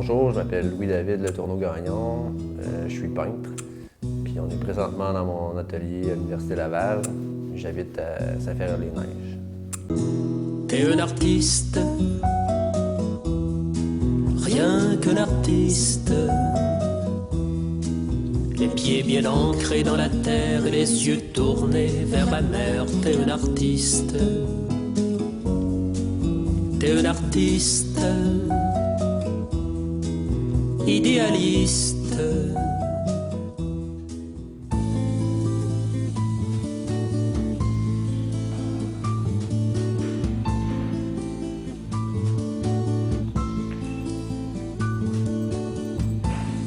Bonjour, je m'appelle Louis-David Letourneau-Gagnon, je suis peintre. Puis on est présentement dans mon atelier à l'Université Laval. J'habite à Saint-Féréol-les-Neiges. T'es un artiste, rien qu'un artiste. Les pieds bien ancrés dans la terre et les yeux tournés vers la mer. T'es un artiste, t'es un artiste, idéaliste.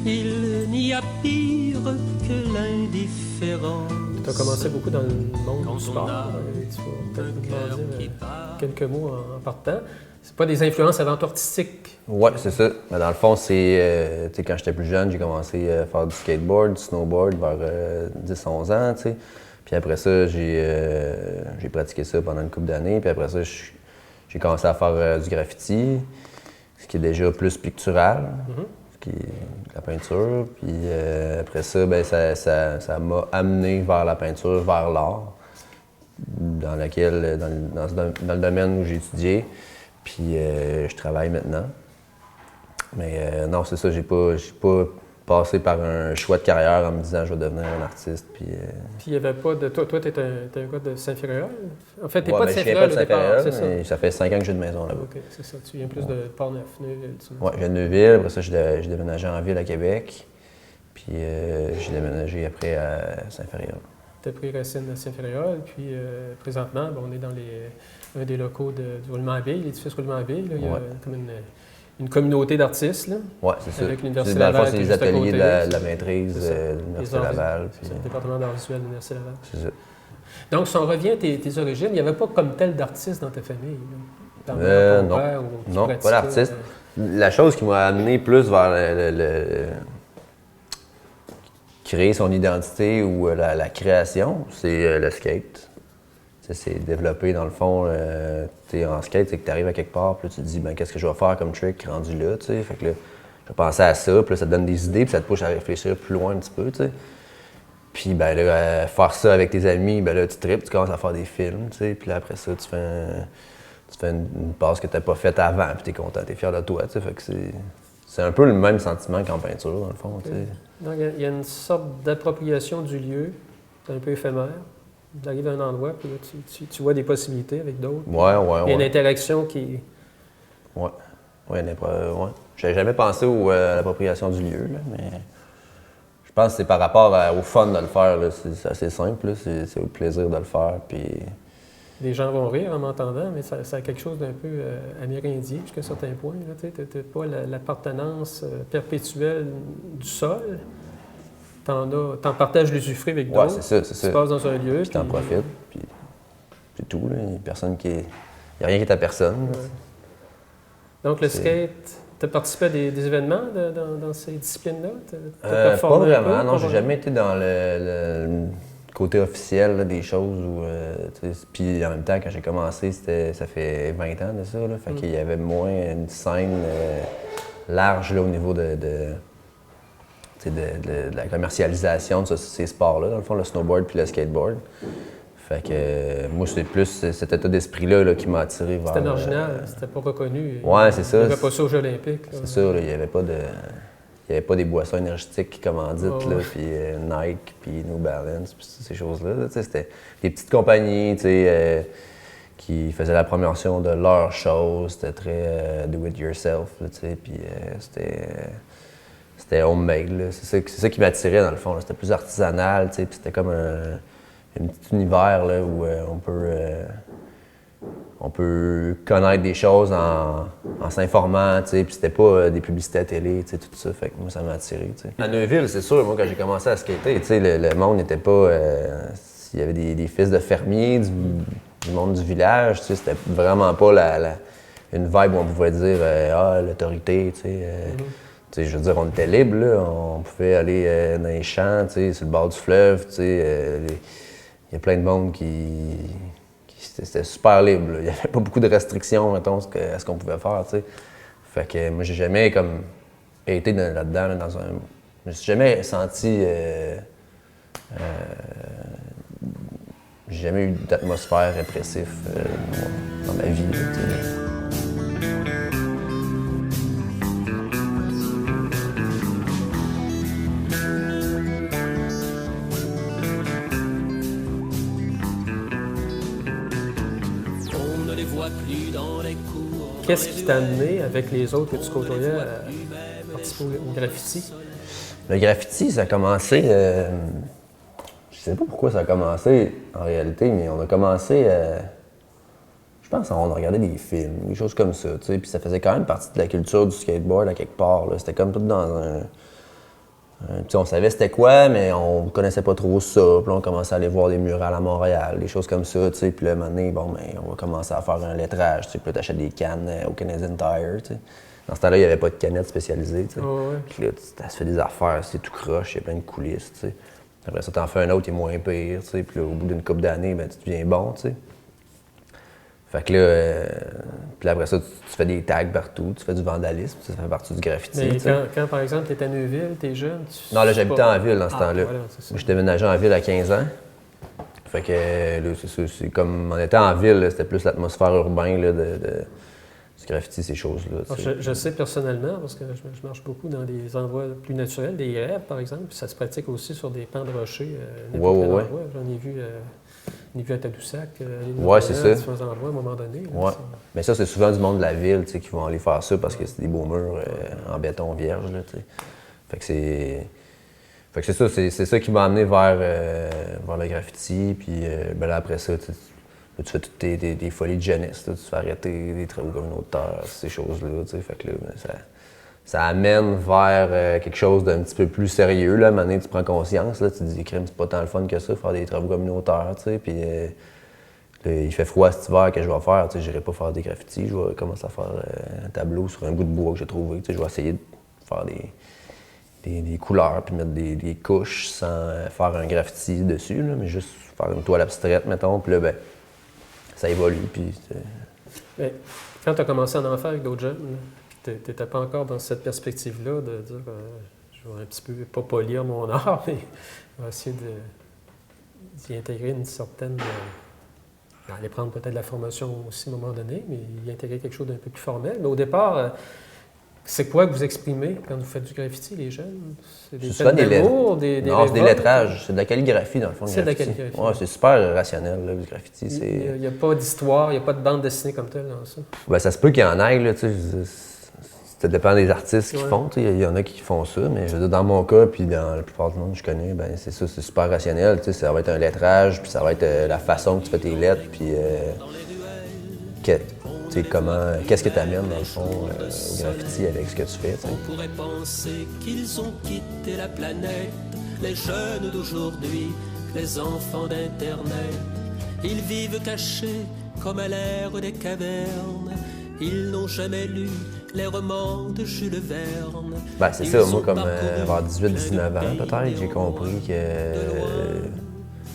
Il n'y a pire que l'indifférence. Tu as commencé beaucoup dans le monde Quand du sport. on a Tu vas peut-être un nous cœur demander qui bat. quelques mots en partant. C'est pas des influences avant toi artistiques. Ouais, c'est ça. Mais dans le fond, c'est quand j'étais plus jeune, j'ai commencé à faire du skateboard, du snowboard vers 10-11 ans, tu sais. Puis après ça, j'ai pratiqué ça pendant une couple d'années. Puis après ça, j'ai commencé à faire du graffiti, ce qui est déjà plus pictural, ce qui est de la peinture. Puis après ça, ben, ça m'a amené vers la peinture, vers l'art, dans le domaine où j'ai étudié. Puis je travaille maintenant. Mais non, c'est ça, j'ai pas passé par un choix de carrière en me disant je vais devenir un artiste. Puis Puis il n'y avait pas de. Toi, t'es un gars de Saint-Féréol. En fait, t'es ouais, pas de ben, je viens Saint-Féréol pas au de départ, Saint-Féréol, c'est ça? mais ça fait 5 ans que j'ai une maison là-bas. OK, c'est ça. Tu viens plus de Port-Neuf, Ouais, je viens de Neuville, après ça, j'ai déménagé en ville à Québec. Puis j'ai déménagé après à Saint-Féréol. Tu as pris racine à Saint-Féréol, puis présentement, on est dans un des locaux du Roulement-à-Bille, l'édifice Roulement-à-Bille. Il y a Ouais. comme une communauté d'artistes, là. Ouais, c'est ça. Avec l'Université Dans le fond, Laval c'est qui est les juste à ateliers côté. de la maîtrise C'est ça. de l'Université Les arts- Laval. C'est Puis, le département d'art visuel de l'Université Laval. c'est ça. Donc, si on revient à tes origines, il n'y avait pas comme tel d'artiste dans ta famille? Là? Ton Non. père ou qui Non, pratiquait, pas d'artiste. La chose qui m'a amené plus vers créer son identité ou la création, c'est le skate. Ça, c'est développé dans le fond. T'es en skate, c'est que tu arrives à quelque part, puis là, tu te dis, ben, qu'est-ce que je vais faire comme trick rendu là, tu sais. Fait que là, je pensais à ça, puis là, ça te donne des idées, puis ça te pousse à réfléchir plus loin un petit peu, tu sais. Puis ben là, faire ça avec tes amis, ben là, tu tripes, tu commences à faire des films, tu sais. Puis là, après ça, tu fais une passe que tu n'as pas faite avant, puis tu es content, tu es fier de toi, tu sais. Fait que c'est un peu le même sentiment qu'en peinture, dans le fond, tu sais. Donc, il y a une sorte d'appropriation du lieu, c'est un peu éphémère. Tu arrives à un endroit, puis là, tu vois des possibilités avec d'autres. Ouais. Il y a une interaction qui... Ouais. Ouais. J'avais jamais pensé à l'appropriation du lieu, là, mais je pense que c'est par rapport au fun de le faire, là. C'est assez simple, là. C'est au plaisir de le faire, puis... Les gens vont rire en m'entendant, mais ça a quelque chose d'un peu amérindien jusqu'à un certain point. Tu n'as pas l'appartenance perpétuelle du sol. T'en partages l'usufruit avec d'autres. Ouais, c'est ça. Tu passes dans un lieu. Puis t'en profites, puis c'est tout, là. Il n'y a rien qui est à personne. Ouais. Donc, le skate, tu as participé à des événements dans ces disciplines-là? T'as Pas performé un peu, vraiment, non. pas J'ai vraiment? jamais été dans le côté officiel là, des choses. Puis en même temps, quand j'ai commencé, ça fait 20 ans de ça. Là, fait qu'il y avait moins une scène large là, au niveau de la commercialisation de ces sports-là, dans le fond, le snowboard puis le skateboard. Fait que moi, c'est plus cet état d'esprit-là là, qui m'a attiré vers... C'était marginal, c'était pas reconnu. Ouais, c'est ça. Il n'y avait pas ça aux Jeux olympiques. Là. C'est ça, là, il n'y avait pas des boissons énergétiques qui commanditent, Oh, là, ouais. puis Nike, puis New Balance, puis ces choses-là. Là, tu sais, c'était des petites compagnies, tu sais, qui faisaient la promotion de leurs choses. C'était très do-it-yourself, là, tu sais, puis c'était homemade, là. C'est ça qui m'attirait, dans le fond, là. C'était plus artisanal, tu sais, puis c'était comme un petit univers, là, où on peut connaître des choses en s'informant, tu sais, puis c'était pas des publicités à télé, tu sais, tout ça, fait que moi, ça m'a attiré, tu sais. À Neuville, c'est sûr, moi, quand j'ai commencé à skater, tu sais, le monde n'était pas... il y avait des fils de fermiers, du monde du village, tu sais, c'était vraiment pas une vibe où on pouvait dire l'autorité, tu sais. Tu sais, je veux dire, on était libre, là, on pouvait aller dans les champs, tu sais, sur le bord du fleuve, tu sais, il y a plein de monde c'était super libre, là. Il n'y avait pas beaucoup de restrictions, mettons, à ce qu'on pouvait faire, tu sais. Fait que moi, j'ai jamais comme été là-dedans, là, dans un... Je me suis jamais senti... j'ai jamais eu d'atmosphère répressive dans ma vie. Là, On ne les voit plus dans les cours. Qu'est-ce qui t'a amené, avec les autres que tu côtoyais, à participer au graffiti? Le graffiti, ça a commencé... je sais pas pourquoi ça a commencé en réalité, mais on a commencé... je pense qu'on a regardé des films, des choses comme ça, tu sais, puis ça faisait quand même partie de la culture du skateboard à quelque part, là. C'était comme tout dans un... Puis on savait c'était quoi, mais on connaissait pas trop ça. Puis là, on commençait à aller voir des murales à Montréal, des choses comme ça, tu sais. Puis là, à un moment donné, bon, ben, on va commencer à faire un lettrage, tu sais. Puis là, t'achètes des cannes au Canadian Tire, tu sais. Dans ce temps-là, il n'y avait pas de canettes spécialisées, tu sais. Oh, ouais. Puis là, tu fais des affaires, c'est tout croche, il y a plein de coulisses, tu sais. Après ça, t'en fais un autre, il est moins pire, tu sais. Puis là, au bout d'une couple d'années, ben, tu deviens bon, tu sais. Fait que là, puis après ça, tu fais des tags partout, tu fais du vandalisme, ça fait partie du graffiti. Mais tu sais. quand, par exemple, tu étais à Neuville, tu es jeune, Non, là, j'habitais en ville dans ce temps-là. Voilà, c'est ça. Moi, j'étais déménagé en ville à 15 ans. Fait que là, c'est ça, c'est comme on était en ville, là, c'était plus l'atmosphère urbaine là, du graffiti, ces choses-là. Tu sais. Je sais personnellement, parce que je marche beaucoup dans des endroits plus naturels, des grèves, par exemple, puis ça se pratique aussi sur des pans de rochers. Ouais. J'en ai vu à Tadoussac, Ouais, c'est ça. différents endroits à un moment donné. Là, Ouais. Mais ça, c'est souvent du monde de la ville, tu sais, qui vont aller faire ça parce que c'est des beaux murs en béton vierge, là, tu sais. Fait que c'est ça, c'est ça qui m'a amené vers le graffiti, puis ben là, après ça, tu fais toutes tes folies de jeunesse, là, tu fais arrêter des travaux communautaires, ces choses-là, tu sais. Fait que là, ben, ça amène vers quelque chose d'un petit peu plus sérieux, là. À un moment donné, tu prends conscience, là, tu te dis, crime, c'est pas tant le fun que ça, faire des travaux communautaires, tu sais, puis là, il fait froid cet hiver, que je vais faire, tu sais, j'irai pas faire des graffitis, je vais commencer à faire un tableau sur un bout de bois que j'ai trouvé, tu sais, je vais essayer de faire des couleurs, puis mettre des couches sans faire un graffiti dessus, là, mais juste faire une toile abstraite, mettons, puis là, ben, ça évolue, puis... Mais quand tu as commencé à en faire avec d'autres jeunes, tu n'étais pas encore dans cette perspective-là de dire je vais un petit peu, pas polir mon art, mais je vais essayer d'y intégrer une certaine... aller prendre peut-être la formation aussi à un moment donné, mais y intégrer quelque chose d'un peu plus formel. Mais au départ, c'est quoi que vous exprimez quand vous faites du graffiti, les jeunes? C'est des souvent peines d'amour, Non, c'est des lettrages, c'est de la calligraphie dans le fond. C'est de la calligraphie. Ouais, c'est super rationnel, là, le graffiti. Il n'y a pas d'histoire, il n'y a pas de bande dessinée comme telle dans ça. Ben, ça se peut qu'il y en ait, là, tu sais. Ça dépend des artistes qui Ouais. font, tu sais. Il y en a qui font ça, mais je veux dire, dans mon cas, puis dans la plupart du monde que je connais, ben c'est ça, c'est super rationnel, tu sais. Ça va être un lettrage, puis ça va être la façon que tu fais tes lettres, puis tu sais, qu'est-ce que tu amènes, dans le fond, au graffiti avec ce que tu fais, tu sais. On pourrait penser qu'ils ont quitté la planète, les jeunes d'aujourd'hui, les enfants d'Internet. Ils vivent cachés comme à l'ère des cavernes. Ils n'ont jamais lu les romans de Jules Verne. Ben, c'est Ils ça, moi, ont comme parcouru vers 18-19 ans, peut-être, j'ai compris que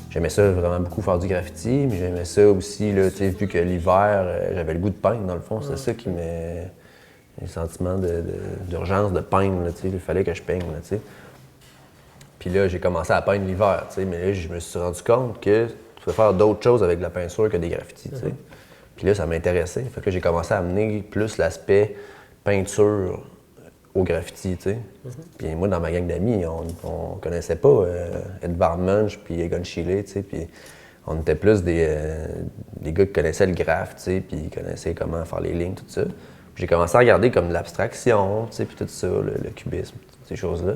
j'aimais ça vraiment beaucoup faire du graffiti, mais j'aimais ça aussi, là, tu sais, vu que l'hiver, j'avais le goût de peindre, dans le fond. C'est ça qui m'a... le sentiment d'urgence de peindre, là, tu sais, il fallait que je peigne, là, tu sais. Puis là, j'ai commencé à peindre l'hiver, tu sais, mais là, je me suis rendu compte que tu peux faire d'autres choses avec de la peinture que des graffitis, tu sais. Puis là, ça m'intéressait. Fait que là, j'ai commencé à amener plus l'aspect peinture au graffiti, tu sais. Puis moi, dans ma gang d'amis, on connaissait pas Edvard Munch puis Egon Schiele, tu sais. Puis on était plus des gars qui connaissaient le graphe, tu sais, puis qui connaissaient comment faire les lignes, tout ça. Puis j'ai commencé à regarder comme de l'abstraction, tu sais, puis tout ça, le cubisme, ces choses-là.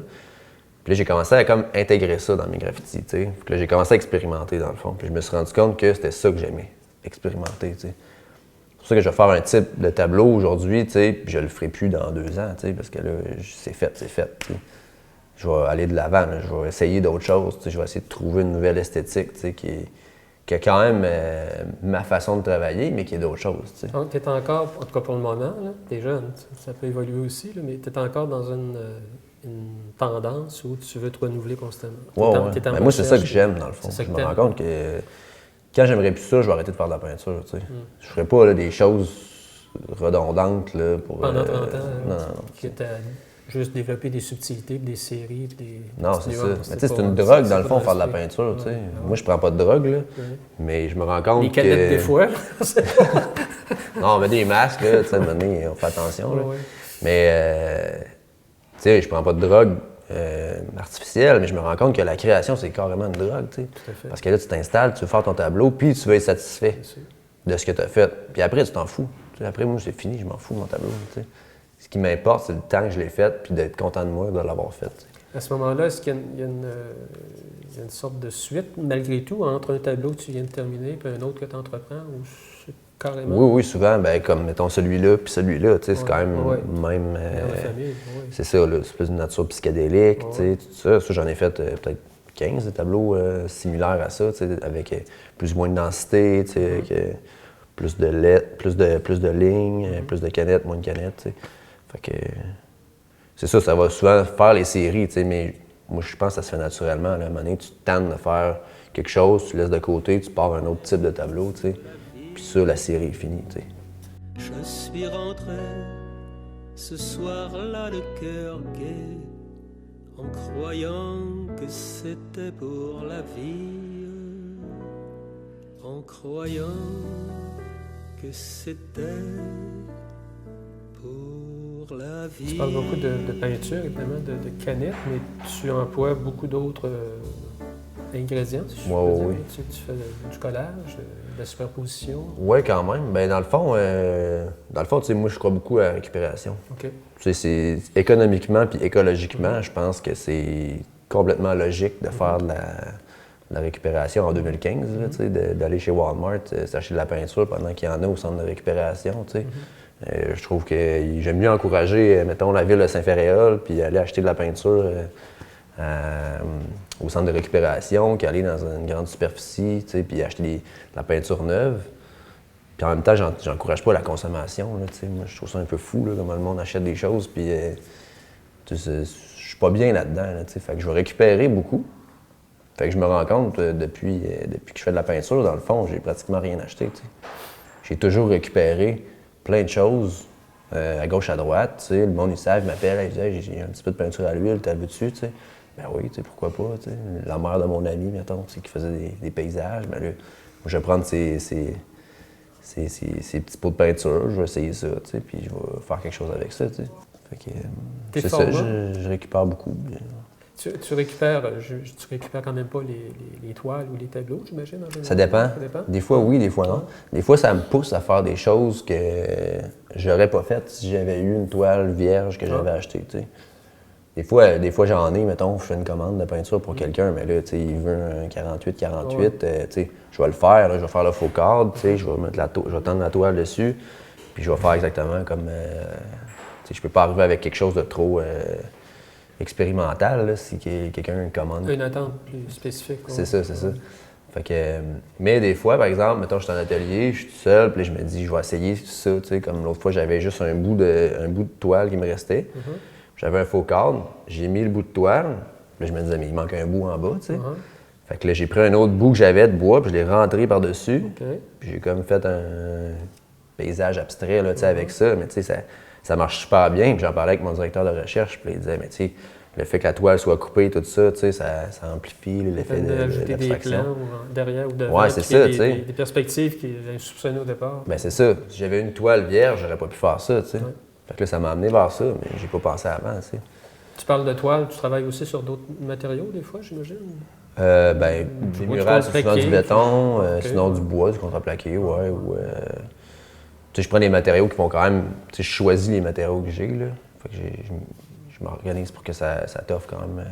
Puis là, j'ai commencé à comme intégrer ça dans mes graffitis, tu sais. Puis là, j'ai commencé à expérimenter, dans le fond. Puis je me suis rendu compte que c'était ça que j'aimais, expérimenter, tu sais. C'est pour ça que je vais faire un type de tableau aujourd'hui, tu sais, puis je le ferai plus dans 2 ans, tu sais, parce que là, c'est fait, tu sais. Je vais aller de l'avant, là, je vais essayer d'autres choses, tu sais, je vais essayer de trouver une nouvelle esthétique, tu sais, qui a quand même ma façon de travailler, mais qui est d'autres choses, tu sais. Donc, tu es encore, en tout cas pour le moment, tu es jeune, ça peut évoluer aussi, là, mais tu es encore dans une tendance où tu veux te renouveler constamment. Ouais. Ben, moi, c'est ça que j'aime, dans le fond. C'est ça Je que me rends t'aimes. compte que quand j'aimerais plus ça, je vais arrêter de faire de la peinture, tu sais. Je ferais pas là, des choses redondantes là, pour... Pendant 30 ans, non. que juste développer des subtilités, des séries, des Non, petites c'est ça. nuances. Mais tu sais, c'est une drogue, dans le fond, faire de la l'aspect. peinture, tu sais. Ouais. Moi, je prends pas de drogue, là. Ouais. Mais je me rends compte Les canettes, que... des fois. Non, on met des masques, là, tu sais, à un moment donné, on fait attention, là. Ouais. Mais, tu sais, je prends pas de drogue artificielle, mais je me rends compte que la création, c'est carrément une drogue, tu sais. Tout à fait. Parce que là, tu t'installes, tu veux faire ton tableau, puis tu veux être satisfait C'est sûr. de ce que tu as fait. Puis après, tu t'en fous. Tu sais, après, moi, c'est fini, je m'en fous de mon tableau, tu sais. Ce qui m'importe, c'est le temps que je l'ai fait, puis d'être content de moi de l'avoir fait, tu sais. À ce moment-là, est-ce qu'il y a il y a une sorte de suite, malgré tout, entre un tableau que tu viens de terminer et un autre que tu entreprends, ou c'est carrément Oui, souvent, ben, comme, mettons, celui-là, puis celui-là, tu sais, c'est Ouais, quand même ouais. même... dans la famille? Oui. C'est ça, là, c'est plus une nature psychédélique, Ouais. tu sais, tout ça. Ça, j'en ai fait peut-être 15 des tableaux similaires à ça, tu sais, avec plus ou moins de densité, tu sais, avec plus de lettres, plus de lignes, plus de canettes, moins de canettes, tu sais. Fait que c'est ça va souvent faire les séries, tu sais, mais moi, je pense que ça se fait naturellement. Là. À un moment donné, tu te tannes de faire quelque chose, tu laisses de côté, tu pars à un autre type de tableau, tu sais. Puis ça, la série est finie, tu sais. Je suis rentré ce soir-là le cœur gai, en croyant que c'était pour la vie, en croyant que c'était pour la vie. Tu parles beaucoup de peinture, évidemment, de canettes, mais tu emploies beaucoup d'autres ingrédients, si je Ouais, peux dire. oui. Tu fais du collage, de la superposition. Ouais, quand même. Ben dans le fond, tu sais, moi, je crois beaucoup à la récupération. OK. Tu sais, c'est économiquement puis écologiquement, je pense que c'est complètement logique de faire de la récupération en 2015, là, tu sais, d'aller chez Walmart, s'acheter de la peinture pendant qu'il y en a au centre de récupération, tu sais. Je trouve que j'aime mieux encourager, mettons, la ville de Saint-Féréol, puis aller acheter de la peinture au centre de récupération, qu'aller dans une grande superficie, tu sais, puis acheter de la peinture neuve. Puis en même temps, j'encourage pas la consommation, là, tu sais. Moi, je trouve ça un peu fou, là, comment le monde achète des choses, puis tu sais, je suis pas bien là-dedans, là, tu sais. Fait que je vais récupérer beaucoup. Fait que je me rends compte, depuis que je fais de la peinture, dans le fond, j'ai pratiquement rien acheté, tu sais. J'ai toujours récupéré plein de choses à gauche, à droite, tu sais. Le monde, ils savent, ils m'appellent, ils disent hey, « j'ai un petit peu de peinture à l'huile, t'as vu-tu? » tu sais. Ben oui, tu sais, pourquoi pas, tu sais. La mère de mon ami, mettons, tu sais, qui faisait des paysages, ben là, moi, je vais prendre ces petits pots de peinture, je vais essayer ça, tu sais, puis je vais faire quelque chose avec ça, tu sais. Fait que, c'est ça, je récupère beaucoup. Tu récupères quand même pas les toiles ou les tableaux, j'imagine, en général? Ça dépend. Des fois, oui, des fois, non. Des fois, ça me pousse à faire des choses que j'aurais pas faites si j'avais eu une toile vierge que j'avais achetée, tu sais. Des fois, j'en ai, mettons, je fais une commande de peinture pour quelqu'un, mais là, tu sais, il veut un 48, tu sais, je vais le faire, là, je vais faire le faux cadre, tu sais, je vais tendre la toile dessus, puis je vais faire exactement comme, tu sais, je peux pas arriver avec quelque chose de trop expérimental, là, si quelqu'un commande. Une attente plus spécifique. C'est ça. Fait que, mais des fois, par exemple, mettons, je suis en atelier, je suis tout seul, puis là, je me dis, je vais essayer ça, tu sais, comme l'autre fois, j'avais juste un bout de toile qui me restait. J'avais un faux cadre, j'ai mis le bout de toile, puis là, je me disais, mais il manque un bout en bas, tu sais. Fait que là, j'ai pris un autre bout que j'avais de bois, puis je l'ai rentré par-dessus, puis j'ai comme fait un paysage abstrait, là, tu sais, avec ça, mais tu sais, ça marche super bien, puis j'en parlais avec mon directeur de recherche, puis il disait, mais tu sais, le fait que la toile soit coupée, tout ça, tu sais, ça amplifie l'effet Ajouter des d'abstraction. plans derrière ou devant, Ouais, c'est ça, tu sais. des perspectives qui est insoupçonnées au départ. Ben c'est ça. Si j'avais une toile vierge, j'aurais pas pu faire ça, tu sais. Fait que là, ça m'a amené vers ça, mais j'ai pas pensé avant, tu sais. Tu parles de toile, tu travailles aussi sur d'autres matériaux, des fois, j'imagine? Ben, des murales, c'est souvent du béton, Okay. sinon du bois, du contreplaqué, ouais, ou... tu sais, je prends des matériaux qui vont quand même... Tu sais, je choisis les matériaux que j'ai, là. Fait que je m'organise pour que ça t'offre quand même...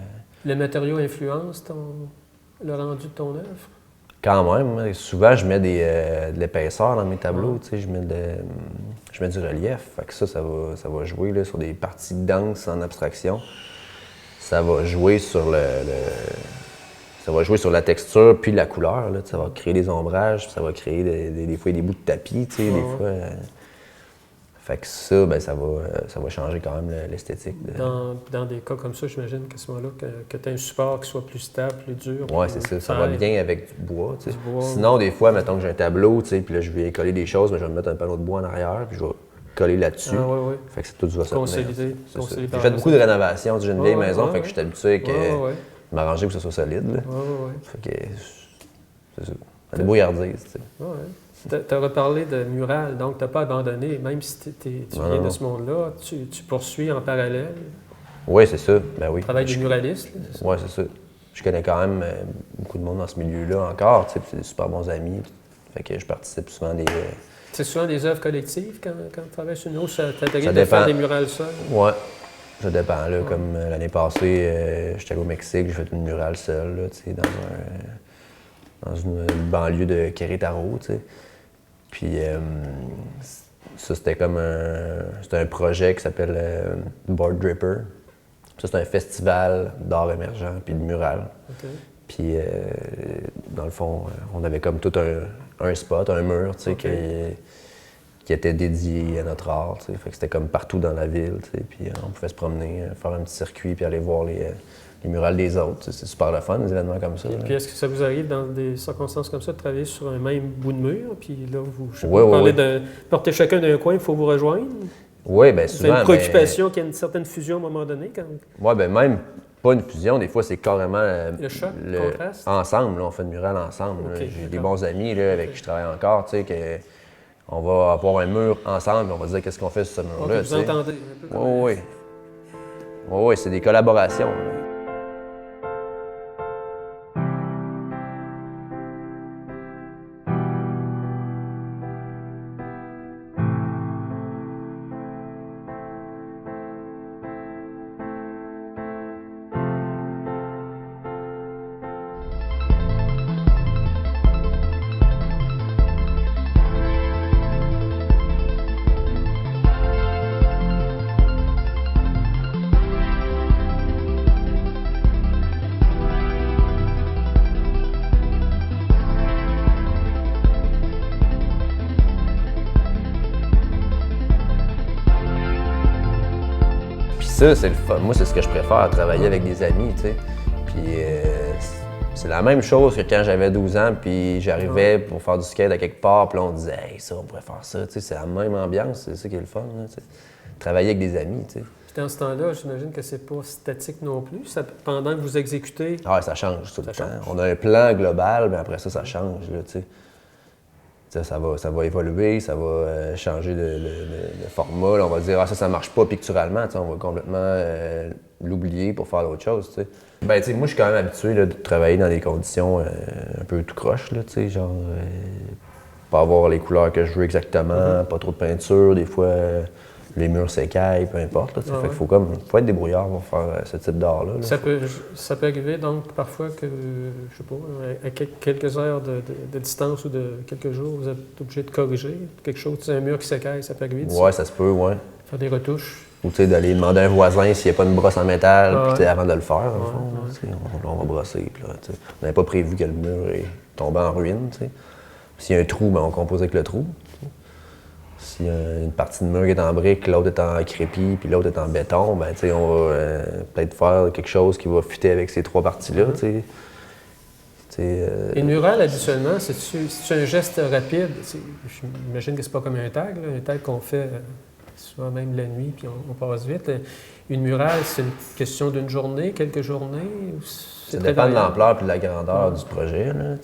Le matériau influence le rendu de ton œuvre? Quand même. Souvent, je mets de l'épaisseur dans mes tableaux, tu sais, je mets du relief. Fait que ça va jouer là, sur des parties denses en abstraction. Ça va jouer sur ça va jouer sur la texture puis la couleur. Là. Ça va créer des ombrages, ça va créer des fois des bouts de tapis, tu sais, des fois. Fait que ça, ben, ça va changer quand même l'esthétique. Dans des cas comme ça, j'imagine qu'à ce moment-là, que tu as un support qui soit plus stable, plus dur. Oui, c'est ça. Ça va bien avec du bois. Du bois. Sinon, des fois, mettons que j'ai un tableau, tu sais, puis là, je vais coller des choses, mais je vais me mettre un panneau de bois en arrière, puis je vais collé là-dessus. Ah, ouais. Fait que c'est tout va se Consolidé. J'ai fait beaucoup de rénovations. J'ai une vieille maison, fait que je suis habitué Ouais. de m'arranger pour que ce soit solide. Là. Ouais. Fait que c'est ça. La débrouillardise, tu sais. Ouais. Tu as reparlé de mural, donc tu n'as pas abandonné, même si tu viens de ce monde-là, tu poursuis en parallèle. Oui, c'est ça. Ben oui. Le travail de muraliste. Oui, c'est ça. Je connais quand même beaucoup de monde dans ce milieu-là encore, tu sais, c'est des super bons amis. Fait que je participe souvent à des... C'est souvent des œuvres collectives quand tu travailles sur une eau, ça t'arrive de dépend. faire des murales seuls? Oui, ça dépend. Là, Comme l'année passée, j'étais allé au Mexique, j'ai fait une murale seule, là, tu sais, dans une banlieue de Querétaro, tu sais. Puis ça, c'était comme un projet qui s'appelle Board Dripper. Ça, c'est un festival d'art émergent puis de mural. Okay. Puis, dans le fond, on avait comme tout un spot, un mur, tu sais, qui était dédié à notre art, tu sais. Fait que c'était comme partout dans la ville, tu sais. Puis on pouvait se promener, faire un petit circuit puis aller voir les murales des autres. C'est super le fun, des événements comme ça. Puis est-ce que ça vous arrive dans des circonstances comme ça de travailler sur un même bout de mur? Puis là, vous parlez de porter chacun d'un coin, il faut vous rejoindre? Oui, bien souvent. C'est une préoccupation qu'il y ait une certaine fusion à un moment donné? Oui, bien même pas une fusion, des fois c'est carrément le choc, le contraste? Ensemble, là, on fait une murale ensemble. Okay, j'ai des bons amis là, avec qui je travaille encore, tu sais, on va avoir un mur ensemble et on va dire qu'est-ce qu'on fait sur ce mur-là. Vous entendez un peu comme... Oui, c'est des collaborations. Là. Ça, c'est le fun. Moi, c'est ce que je préfère, travailler avec des amis, tu sais. Puis c'est la même chose que quand j'avais 12 ans, puis j'arrivais pour faire du skate à quelque part, puis là, on disait « Hey, ça, on pourrait faire ça », tu sais. C'est la même ambiance, c'est ça qui est le fun, là, tu sais. Travailler avec des amis, tu sais. Puis dans ce temps-là, j'imagine que c'est pas statique non plus. Pendant que vous exécutez... Ah, ça change tout le temps. On a un plan global, mais après ça, ça change, là, tu sais. Ça va évoluer, ça va changer de format. Là, on va dire « Ah, ça marche pas picturalement », on va complètement l'oublier pour faire autre chose, tu sais. Ben, tu sais, moi, je suis quand même habitué là, de travailler dans des conditions un peu tout croche, là, tu sais, genre... pas avoir les couleurs que je veux exactement, pas trop de peinture, des fois... les murs s'écaillent, peu importe. Là, fait qu'il faut être débrouillard pour faire ce type d'art-là. Là. Ça peut arriver donc parfois que, je sais pas, à quelques heures de distance ou de quelques jours, vous êtes obligé de corriger quelque chose, un mur qui s'écaille, ça peut arriver. Oui, ça se peut, oui. Faire des retouches. Ou d'aller demander à un voisin s'il n'y a pas une brosse en métal, puis avant de le faire, au fond, on va brosser. Puis là, on n'avait pas prévu que le mur est tombé en ruine. S'il y a un trou, ben, on compose avec le trou. S'il y a une partie de mur qui est en brique, l'autre est en crépi, puis l'autre est en béton, ben, on va peut-être faire quelque chose qui va fitter avec ces trois parties-là. Et le mural, habituellement, c'est un geste rapide. J'imagine que c'est pas comme un tag qu'on fait souvent même la nuit, puis on passe vite. Une murale, c'est une question d'une journée, quelques journées? Ça dépend de l'ampleur et de la grandeur du projet. Là.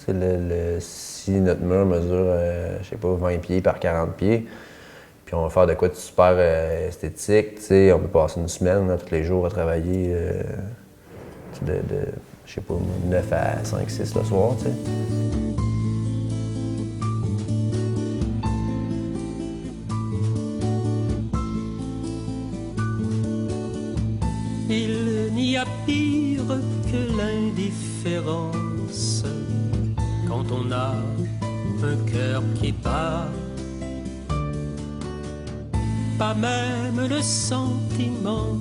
Si notre mur mesure, je sais pas, 20 pieds par 40 pieds, puis on va faire de quoi de super esthétique, on peut passer une semaine là, tous les jours à travailler je sais pas, 9 à 5, 6 le soir. T'sais. Il n'y a pire que l'indifférence quand on a un cœur qui bat. Pas même le sentiment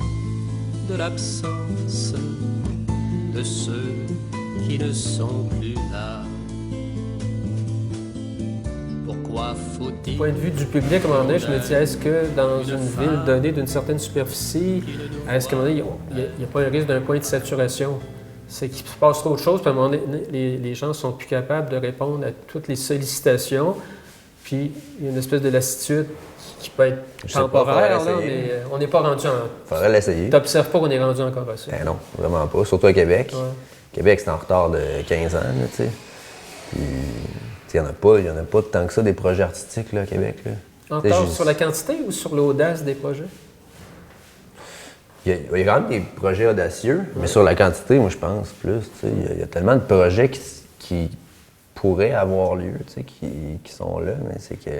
de l'absence de ceux qui ne sont plus là. Pourquoi faut-il... Du point de vue du public, à un moment donné, je me dis, est-ce que dans une ville donnée d'une certaine superficie, est-ce qu'à un moment donné, il n'y a pas un risque d'un point de saturation? C'est qu'il se passe trop de choses, puis à un moment donné, les gens ne sont plus capables de répondre à toutes les sollicitations, puis il y a une espèce de lassitude qui peut être Je sais pas, temporaire, faudrait là, l'essayer. mais on n'est pas rendu en... Faudrait l'essayer. T'observes pas qu'on est rendu encore à ça. Ben non, vraiment pas. Surtout à Québec. Ouais. Québec, c'est en retard de 15 ans, là, tu sais. Puis, il n'y en a pas tant que ça des projets artistiques, là, à Québec, là. En Tu sais, retard sur la quantité ou sur l'audace des projets? Il y a quand même des projets audacieux, mais sur la quantité, moi, je pense plus, tu sais. Il y a tellement de projets qui pourraient avoir lieu, tu sais, qui sont là, mais c'est que...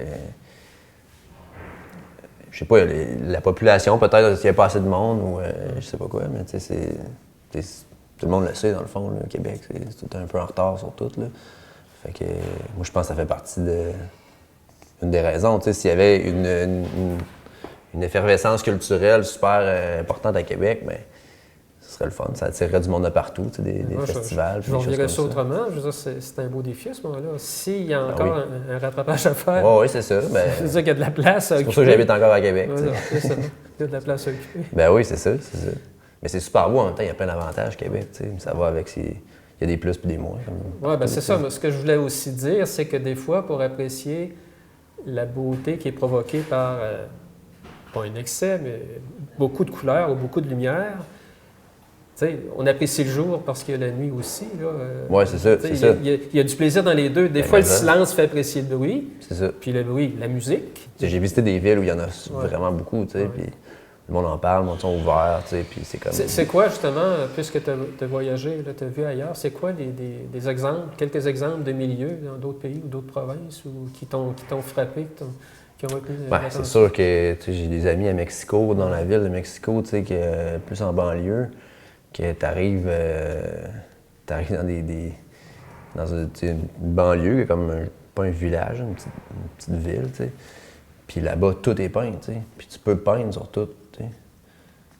Je sais pas, la population, peut-être, s'il n'y a pas assez de monde, ou je sais pas quoi, mais tu sais, tout le monde le sait, dans le fond, là, Québec, c'est tout un peu en retard sur tout, là. Fait que, moi, je pense que ça fait partie une des raisons, tu sais, s'il y avait une effervescence culturelle super importante à Québec, mais ce serait le fun, ça attirerait du monde de partout, tu sais, des festivals, Je des choses reviendrais comme ça ça. autrement. Je veux dire, c'est un beau défi à ce moment-là. S'il y a Ah encore oui. un rattrapage à faire, Oui, c'est ça. Ben, je veux dire qu'il y a de la place à c'est pour ça que j'habite encore à Québec, Ouais, tu sais. non, c'est ça. Il y a de la place à occuper. Ben oui, c'est ça, c'est ça. Mais c'est super beau en même temps, il y a plein d'avantages, Québec, tu sais. Ça va avec il y a des plus puis des moins. Oui, ben c'est ça. Mais ce que je voulais aussi dire, c'est que des fois, pour apprécier la beauté qui est provoquée par, pas un excès, mais beaucoup de couleurs ou beaucoup de lumière, tu sais, on apprécie le jour parce qu'il y a la nuit aussi. Oui, c'est ça, c'est ça. Il y a du plaisir dans les deux. Des Ben, fois, le mais ça. silence fait apprécier le bruit, C'est ça. puis le bruit, la musique. Tu sais, j'ai visité des villes où il y en a vraiment beaucoup, tu sais, Ouais. puis le monde en parle, le monde sont ouverts, tu sais, puis c'est comme... C'est quoi, justement, puisque tu as voyagé, tu as vu ailleurs, c'est quoi des exemples, quelques exemples de milieux dans d'autres pays ou d'autres provinces ou qui t'ont frappé, qui ont retenu Ben, l'attention? c'est sûr que tu sais, j'ai des amis à Mexico, dans la ville de Mexico, tu sais, qui est plus en banlieue, que t'arrives dans dans tu sais, une banlieue, qui est comme pas un village, une petite ville, tu sais. Puis là-bas, tout est peint, tu sais. Puis tu peux peindre sur tout, tu sais.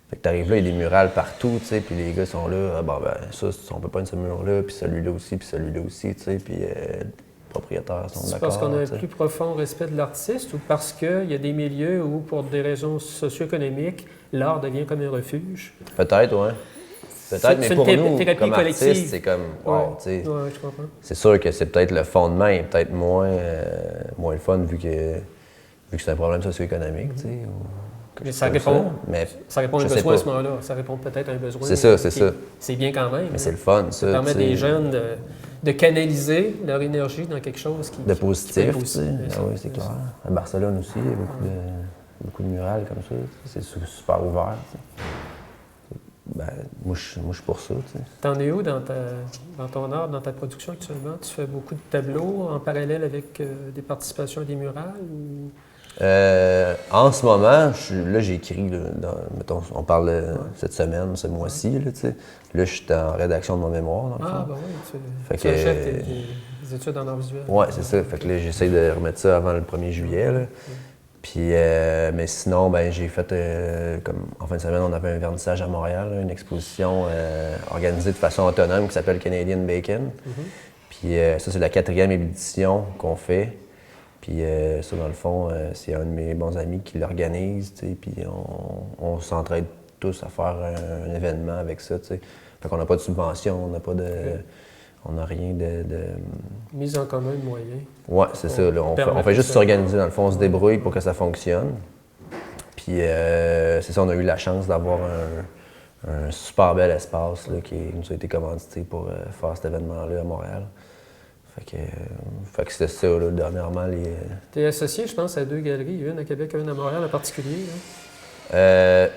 Fait que t'arrives là, il y a des murales partout, tu sais, puis les gars sont là, ah, bon, ben, ça, on peut peindre ce mur-là, puis celui-là aussi, tu sais, puis les propriétaires sont C'est d'accord. parce qu'on a un tu sais. plus profond respect de l'artiste ou parce qu'il y a des milieux où, pour des raisons socio-économiques, l'art devient comme un refuge? Peut-être, ouais. C'est Peut-être, mais une pour nous, thérapie comme collective. artistes, c'est comme, wow, tu sais. Oui, je comprends. C'est sûr que c'est peut-être le fondement est peut-être moins le fun vu que c'est un problème socio-économique, tu sais. ou quelque Mais chose ça comme répond, Mais ça répond à un je sais besoin à pas. ce moment-là. Ça répond peut-être à un besoin. C'est ça, c'est qui- ça. C'est bien quand même. Mais hein. c'est le fun, ça. Ça permet tu sais, des jeunes de canaliser leur énergie dans quelque chose qui de qui peut être positif, tu sais. bien Ah sûr, oui, c'est bien clair. À Barcelone aussi, il y a beaucoup de murales comme ça. C'est super ouvert, tu sais. Ben, moi, je suis pour ça, tu sais. T'en es où dans ton art, dans ta production actuellement? Tu fais beaucoup de tableaux en parallèle avec des participations à des murales? Ou... En ce moment, j'ai écrit, là, mettons, on parle cette semaine, ce mois-ci, là, tu sais. Là, je suis en rédaction de mon mémoire, dans le fond. Ah, ben oui, Fait tu que- achètes des études en art visuel. Ouais, c'est ça. Fait que là, j'essaie de remettre ça avant le 1er juillet, là. Puis, mais sinon, ben, j'ai fait, comme en fin de semaine, on avait un vernissage à Montréal, là, une exposition organisée de façon autonome qui s'appelle Canadian Bacon. Puis ça, c'est la 4e édition qu'on fait. Puis ça, dans le fond, c'est un de mes bons amis qui l'organise, tu sais, puis on s'entraide tous à faire un événement avec ça, tu sais. Fait qu'on n'a pas de subvention, on n'a pas de... On n'a rien de... Mise en commun de moyens. Ouais, c'est ça. Là, on permettre fait juste ça. s'organiser, dans le fond, on se débrouille pour que ça fonctionne. Puis c'est ça, on a eu la chance d'avoir un super bel espace là, qui nous a été commandité pour faire cet événement-là à Montréal. Fait que c'était ça, là, dernièrement. Tu es associé, je pense, à 2 galeries, une à Québec et une à Montréal en particulier. Là.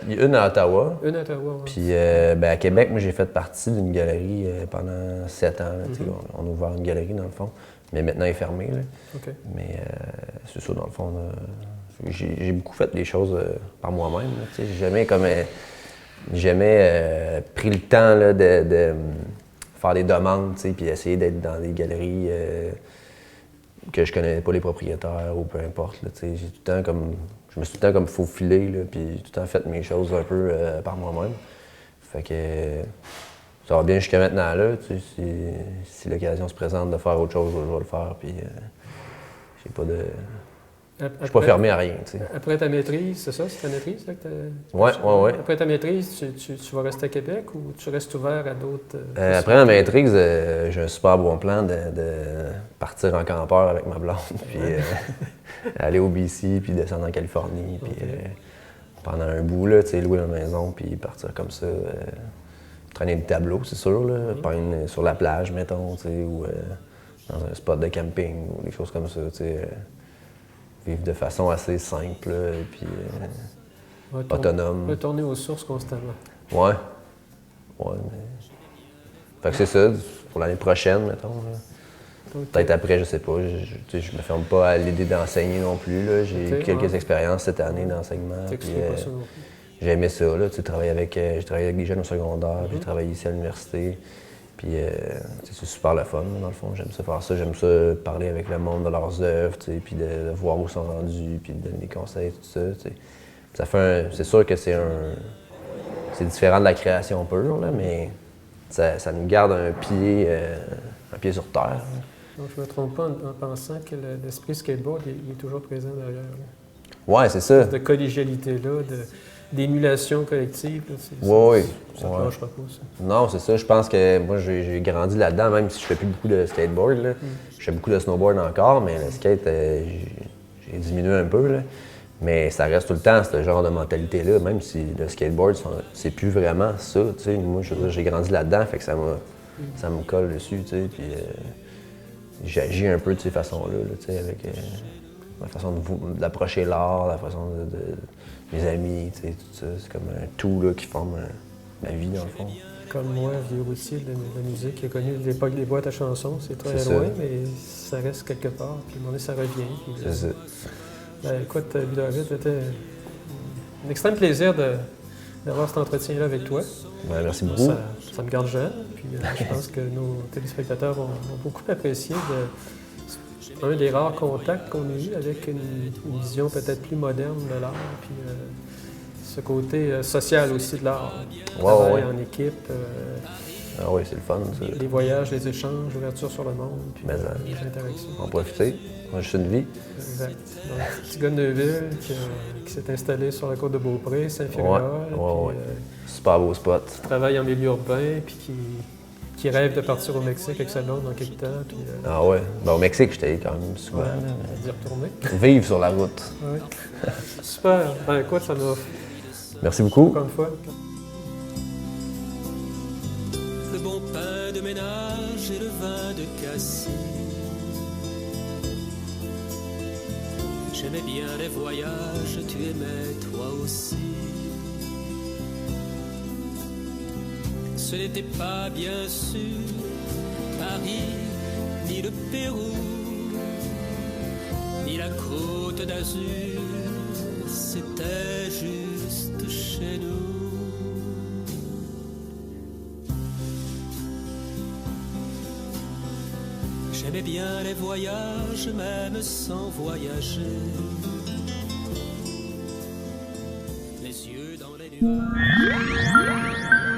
Il y a une à Ottawa. Une à Ottawa. Ouais. Puis ben, à Québec, moi, j'ai fait partie d'une galerie pendant 7 ans. Là, tu sais, on a ouvert une galerie, dans le fond. Mais maintenant, elle est fermée. Là. OK. Mais c'est ça, dans le fond. J'ai beaucoup fait des choses par moi-même. Là, tu sais. J'ai jamais pris le temps là, de faire des demandes, tu sais, puis essayer d'être dans des galeries que je connais pas les propriétaires ou peu importe. Là, tu sais. Je me suis tout le temps comme faufilé, là, puis tout le temps fait mes choses un peu par moi-même. Fait que ça va bien jusqu'à maintenant, là. Tu sais, si l'occasion se présente de faire autre chose, je vais le faire. Puis j'ai pas de... Je suis pas fermé à rien, tu sais. Après ta maîtrise, c'est ça? C'est ta maîtrise? Là, que Ouais. Après ta maîtrise, tu vas rester à Québec ou tu restes ouvert à d'autres... Après ma maîtrise, j'ai un super bon plan de partir en campeur avec ma blonde, puis aller au BC, puis descendre en Californie, puis pendant un bout, là, tu sais, louer une maison, puis partir comme ça, traîner des tableaux, c'est sûr, là, peindre sur la plage, mettons, tu sais, ou dans un spot de camping, ou des choses comme ça, tu sais. Vivre de façon assez simple, là, et puis autonome. Retourner aux sources constamment. Ouais. Mais... Fait que c'est ça, pour l'année prochaine, mettons. Peut-être après, je sais pas. Je me ferme pas à l'idée d'enseigner non plus. J'ai quelques expériences cette année d'enseignement. J'ai aimé ça, là, j'ai travaillé avec des jeunes au secondaire, j'ai travaillé ici à l'université. Puis c'est super le fun, dans le fond. J'aime ça faire ça. J'aime ça parler avec le monde de leurs œuvres, puis de voir où ils sont rendus, puis de donner des conseils, tout ça. Ça fait c'est sûr que c'est différent de la création pure, là, mais ça nous garde un pied sur terre. Donc, je me trompe pas en pensant que l'esprit skateboard il est toujours présent derrière. Là. Ouais, c'est ça. De collégialité-là, d'émulation collective. Là, ça ne lâchera pas, ça. Non, c'est ça. Je pense que moi, j'ai grandi là-dedans, même si je fais plus beaucoup de skateboard. Là. Je fais beaucoup de snowboard encore, mais le skate, j'ai diminué un peu. Là. Mais ça reste tout le temps, ce genre de mentalité-là, même si le skateboard, c'est plus vraiment ça. T'sais. Moi, j'ai grandi là-dedans, fait que ça me colle dessus. Puis j'agis un peu de ces façons-là, là, avec la façon d'approcher l'art, la façon de mes amis, tout ça. C'est comme un tout là, qui forme ma vie, dans le fond. Comme moi, vieux routier de la musique, qui a connu l'époque des boîtes à chansons, c'est très loin, mais ça reste quelque part, puis à un moment donné, ça revient. C'est ça. Ben, écoute, David, c'était un extrême plaisir d'avoir cet entretien-là avec toi. Ben, merci beaucoup. Ça me garde jeune, puis je pense que nos téléspectateurs ont beaucoup apprécié un des rares contacts qu'on a eu avec une vision peut-être plus moderne de l'art, puis ce côté social aussi de l'art. Travail en équipe. Ah oui, c'est le fun. Ça. Les voyages, les échanges, l'ouverture sur le monde, puis les interactions. En profiter. Moi, je suis une vie. Exact. Donc, petit gars de Neuville qui s'est installé sur la côte de Beaupré, Saint-Firol. Super beau spot. Qui travaille en milieu urbain, puis qui rêve de partir au Mexique avec sa blonde dans quelques temps. Puis, ah ouais. Ben, au Mexique, j'étais quand même souvent. D'y retourner. Vivre sur la route. Oui. Super. Ben écoute, ça m'a... Merci beaucoup. Encore une fois. Le bon pain de ménage et le vin de cassis. J'aimais bien les voyages, tu aimais toi aussi. Ce n'était pas bien sûr Paris, ni le Pérou, ni la Côte d'Azur, c'était juste chez nous. J'aimais bien les voyages, même sans voyager. Les yeux dans les nuages.